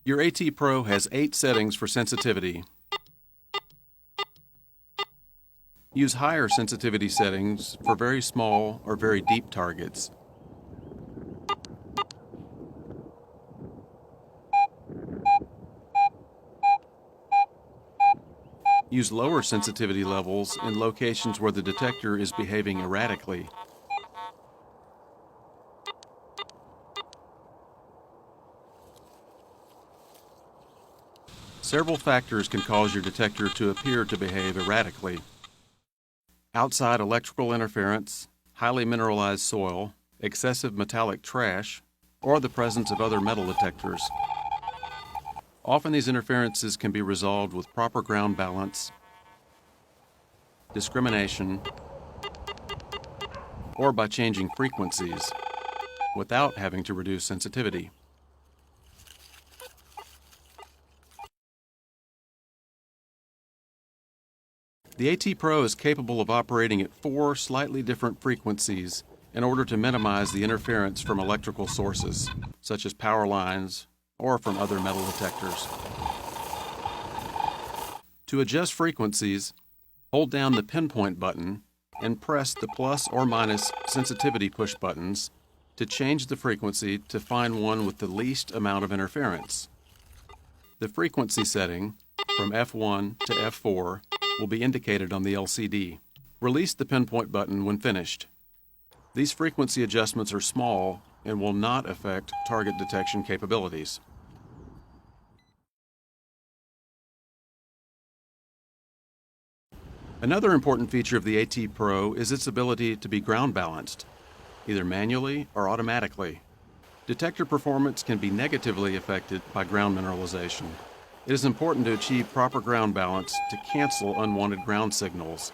Your AT Pro has 8 settings for sensitivity. Use higher sensitivity settings for very small or very deep targets. Use lower sensitivity levels in locations where the detector is behaving erratically. Several factors can cause your detector to appear to behave erratically. Outside electrical interference, highly mineralized soil, excessive metallic trash, or the presence of other metal detectors. Often these interferences can be resolved with proper ground balance, discrimination, or by changing frequencies without having to reduce sensitivity. The AT Pro is capable of operating at 4 slightly different frequencies in order to minimize the interference from electrical sources, such as power lines or from other metal detectors. To adjust frequencies, hold down the pinpoint button and press the plus or minus sensitivity push buttons to change the frequency to find one with the least amount of interference. The frequency setting from F1 to F4 will be indicated on the LCD. Release the pinpoint button when finished. These frequency adjustments are small and will not affect target detection capabilities. Another important feature of the AT Pro is its ability to be ground balanced, either manually or automatically. Detector performance can be negatively affected by ground mineralization. It is important to achieve proper ground balance to cancel unwanted ground signals.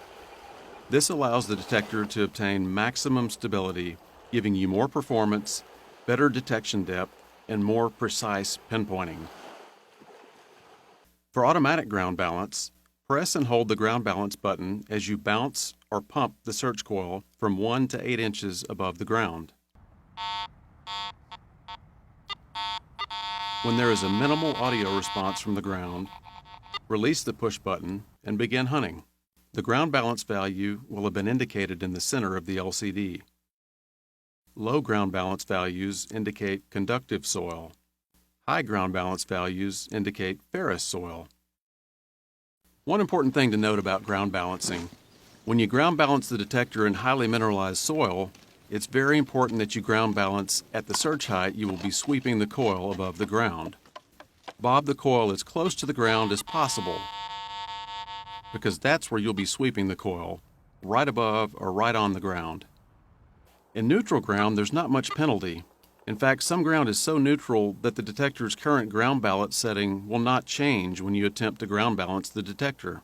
This allows the detector to obtain maximum stability, giving you more performance, better detection depth, and more precise pinpointing. For automatic ground balance, press and hold the ground balance button as you bounce or pump the search coil from 1 to 8 inches above the ground. When there is a minimal audio response from the ground, release the push button and begin hunting. The ground balance value will have been indicated in the center of the LCD. Low ground balance values indicate conductive soil. High ground balance values indicate ferrous soil. One important thing to note about ground balancing: when you ground balance the detector in highly mineralized soil, it's very important that you ground balance at the search height you will be sweeping the coil above the ground. Bob the coil as close to the ground as possible, because that's where you'll be sweeping the coil, right above or right on the ground. In neutral ground, there's not much penalty. In fact, some ground is so neutral that the detector's current ground balance setting will not change when you attempt to ground balance the detector.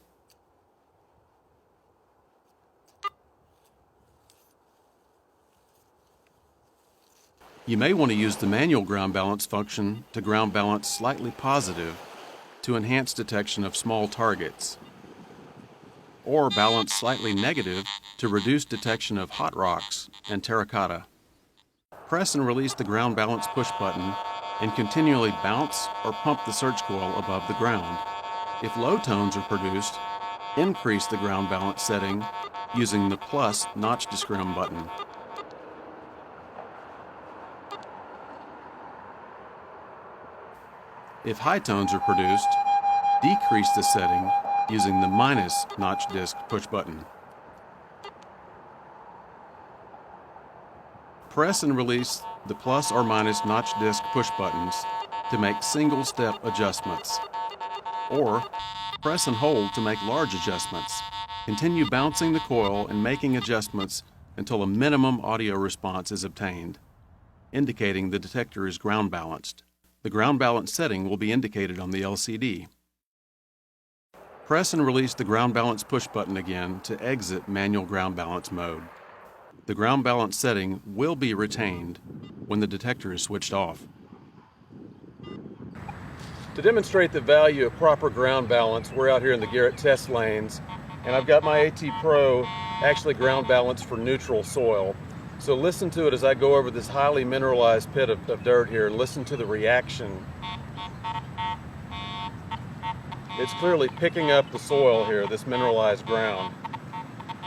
You may want to use the manual ground balance function to ground balance slightly positive to enhance detection of small targets, or balance slightly negative to reduce detection of hot rocks and terracotta. Press and release the ground balance push button and continually bounce or pump the search coil above the ground. If low tones are produced, increase the ground balance setting using the plus notch discrim button. If high tones are produced, decrease the setting using the minus notch disc push button. Press and release the plus or minus notch disc push buttons to make single-step adjustments, or press and hold to make large adjustments. Continue bouncing the coil and making adjustments until a minimum audio response is obtained, indicating the detector is ground balanced. The ground balance setting will be indicated on the LCD. Press and release the ground balance push button again to exit manual ground balance mode. The ground balance setting will be retained when the detector is switched off. To demonstrate the value of proper ground balance, we're out here in the Garrett test lanes, and I've got my AT Pro actually ground balanced for neutral soil. So listen to it as I go over this highly mineralized pit of dirt here. Listen to the reaction it's clearly picking up the soil here, this mineralized ground.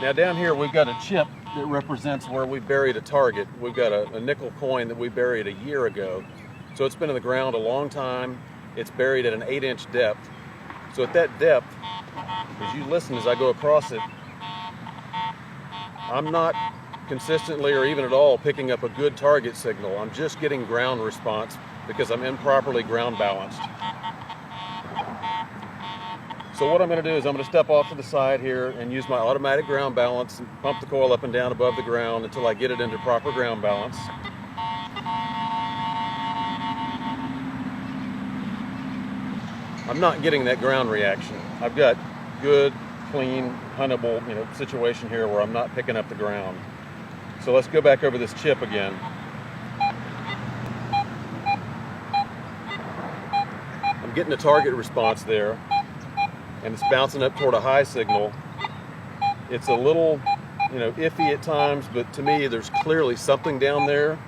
Now down here we've got a chip that represents where we buried a target. We've got a nickel coin that we buried a year ago. So it's been in the ground a long time. It's buried at an 8-inch depth. So at that depth, as you listen as I go across it, I'm not consistently or even at all picking up a good target signal. I'm just getting ground response because I'm improperly ground balanced. So what I'm going to do is I'm going to step off to the side here and use my automatic ground balance and pump the coil up and down above the ground until I get it into proper ground balance. I'm not getting that ground reaction. I've got good, clean, huntable, situation here where I'm not picking up the ground. So let's go back over this chip again. I'm getting a target response there, and it's bouncing up toward a high signal. It's a little, iffy at times, but to me, there's clearly something down there,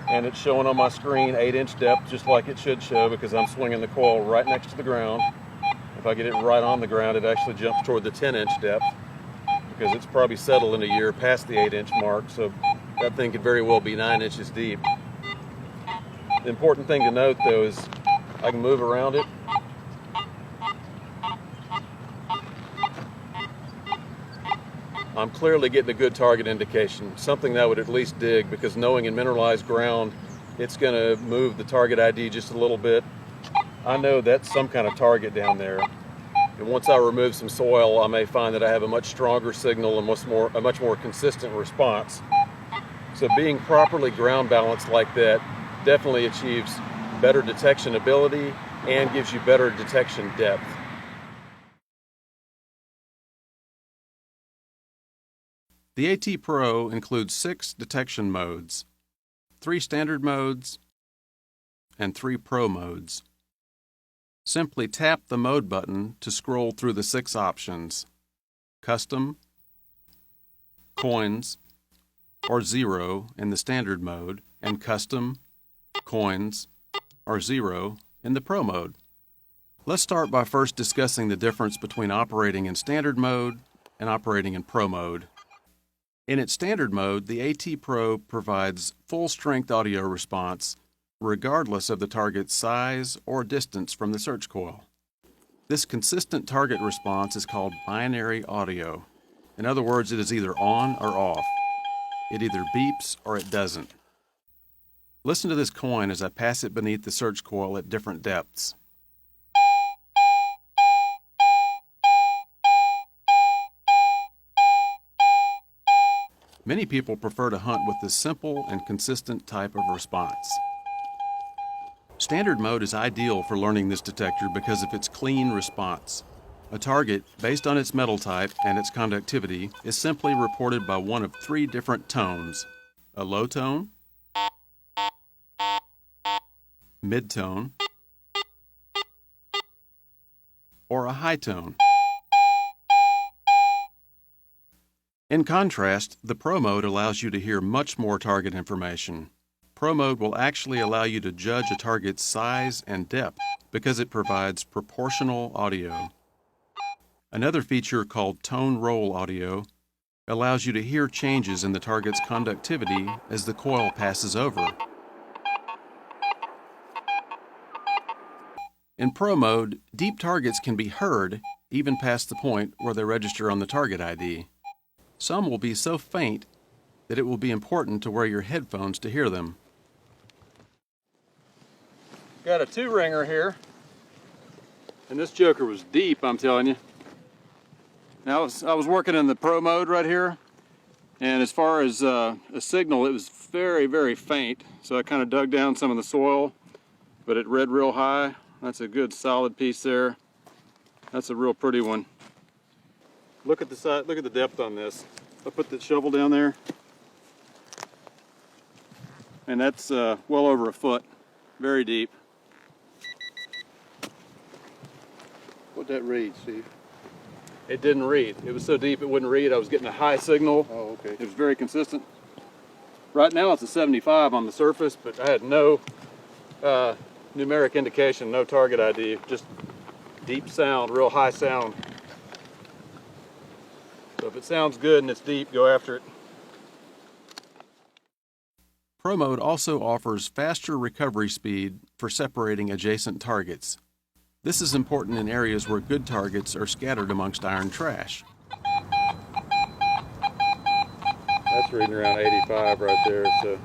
and it's showing on my screen 8-inch depth, just like it should show, because I'm swinging the coil right next to the ground. If I get it right on the ground, it actually jumps toward the 10-inch depth, because it's probably settled in a year past the 8-inch mark, so that thing could very well be 9 inches deep. The important thing to note, though, is I can move around it. I'm clearly getting a good target indication, something that would at least dig, because knowing in mineralized ground, it's going to move the target ID just a little bit. I know that's some kind of target down there. And once I remove some soil, I may find that I have a much stronger signal and a much more consistent response. So being properly ground balanced like that definitely achieves better detection ability and gives you better detection depth. The AT Pro includes 6 detection modes, 3 standard modes, and 3 Pro modes. Simply tap the mode button to scroll through the 6 options: custom, coins, or 0 in the standard mode, and custom, coins, or 0 in the Pro mode. Let's start by first discussing the difference between operating in standard mode and operating in Pro mode. In its standard mode, the AT Pro provides full-strength audio response regardless of the target's size or distance from the search coil. This consistent target response is called binary audio. In other words, it is either on or off. It either beeps or it doesn't. Listen to this coin as I pass it beneath the search coil at different depths. Many people prefer to hunt with this simple and consistent type of response. Standard mode is ideal for learning this detector because of its clean response. A target, based on its metal type and its conductivity, is simply reported by one of 3 different tones: a low tone, mid-tone, or a high tone. In contrast, the Pro mode allows you to hear much more target information. Pro mode will actually allow you to judge a target's size and depth because it provides proportional audio. Another feature called tone roll audio allows you to hear changes in the target's conductivity as the coil passes over. In Pro mode, deep targets can be heard even past the point where they register on the target ID. Some will be so faint that it will be important to wear your headphones to hear them. Got a 2-ringer here, and this joker was deep, I'm telling you. Now I was working in the Pro mode right here, and as far as a signal, it was very, very faint. So I kind of dug down some of the soil, but it read real high. That's a good solid piece there. That's a real pretty one. Look at the side, look at the depth on this. I put the shovel down there, and that's well over 1 foot, very deep. What'd that read, Steve? It didn't read. It was so deep it wouldn't read. I was getting a high signal. Oh, okay. It was very consistent. Right now it's a 75 on the surface, but I had no numeric indication, no target ID, just Deep sound, real high sound. So if it sounds good and it's deep, go after it. Pro Mode also offers faster recovery speed for separating adjacent targets. This is important in areas where good targets are scattered amongst iron trash. That's reading around 85 right there, so.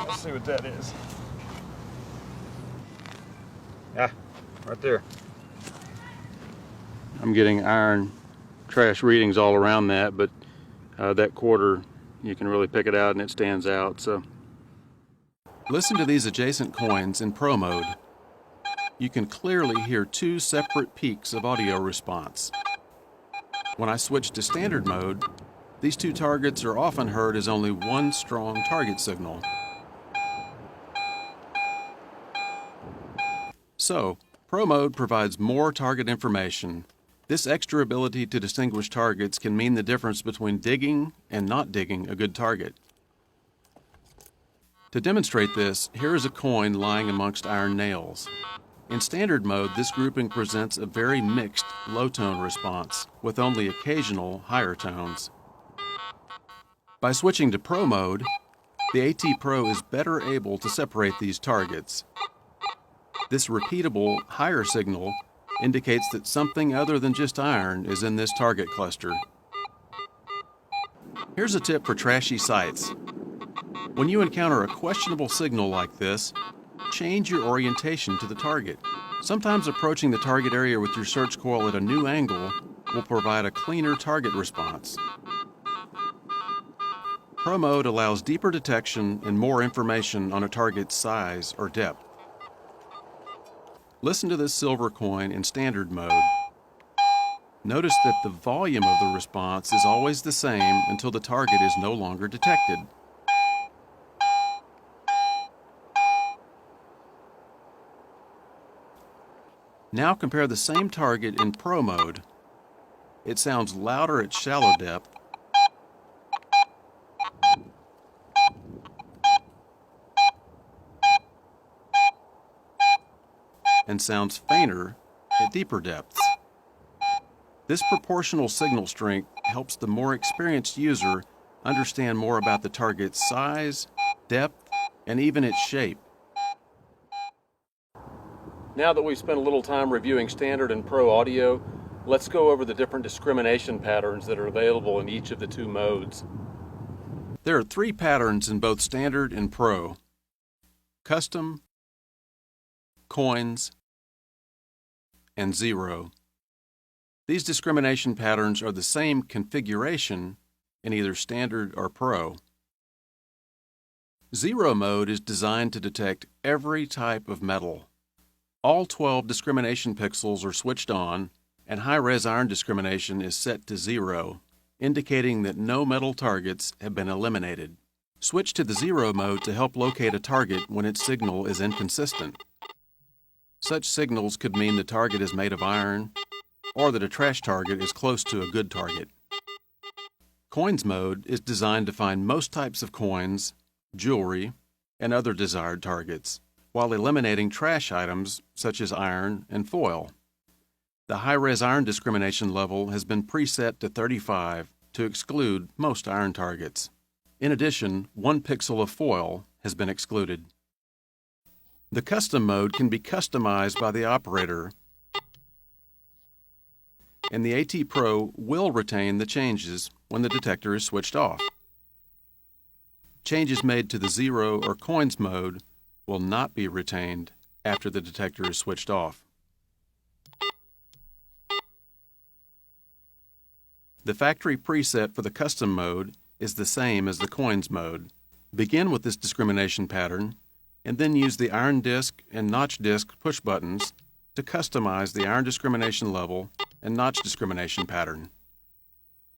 Let's see what that is. Ah, right there. I'm getting iron trash readings all around that, but that quarter, you can really pick it out and it stands out. So, listen to these adjacent coins in Pro Mode. You can clearly hear two separate peaks of audio response. When I switch to standard mode, these two targets are often heard as only one strong target signal. So, Pro Mode provides more target information. This extra ability to distinguish targets can mean the difference between digging and not digging a good target. To demonstrate this, here is a coin lying amongst iron nails. In standard mode, this grouping presents a very mixed low-tone response, with only occasional higher tones. By switching to Pro Mode, the AT Pro is better able to separate these targets. This repeatable, higher signal indicates that something other than just iron is in this target cluster. Here's a tip for trashy sites. When you encounter a questionable signal like this, change your orientation to the target. Sometimes approaching the target area with your search coil at a new angle will provide a cleaner target response. Pro Mode allows deeper detection and more information on a target's size or depth. Listen to this silver coin in standard mode. Notice that the volume of the response is always the same until the target is no longer detected. Now compare the same target in Pro Mode. It sounds louder at shallow depth and sounds fainter at deeper depths. This proportional signal strength helps the more experienced user understand more about the target's size, depth, and even its shape. Now that we've spent a little time reviewing standard and pro audio, let's go over the different discrimination patterns that are available in each of the two modes. There are three patterns in both standard and pro: custom, coins, and zero. These discrimination patterns are the same configuration in either standard or pro. Zero mode is designed to detect every type of metal. All 12 discrimination pixels are switched on, and high-res iron discrimination is set to 0, indicating that no metal targets have been eliminated. Switch to the zero mode to help locate a target when its signal is inconsistent. Such signals could mean the target is made of iron, or that a trash target is close to a good target. Coins mode is designed to find most types of coins, jewelry, and other desired targets, while eliminating trash items such as iron and foil. The high-res iron discrimination level has been preset to 35 to exclude most iron targets. In addition, 1 pixel of foil has been excluded. The custom mode can be customized by the operator, and the AT Pro will retain the changes when the detector is switched off. Changes made to the zero or coins mode will not be retained after the detector is switched off. The factory preset for the custom mode is the same as the coins mode. Begin with this discrimination pattern and then use the iron disc and notch disc push buttons to customize the iron discrimination level and notch discrimination pattern.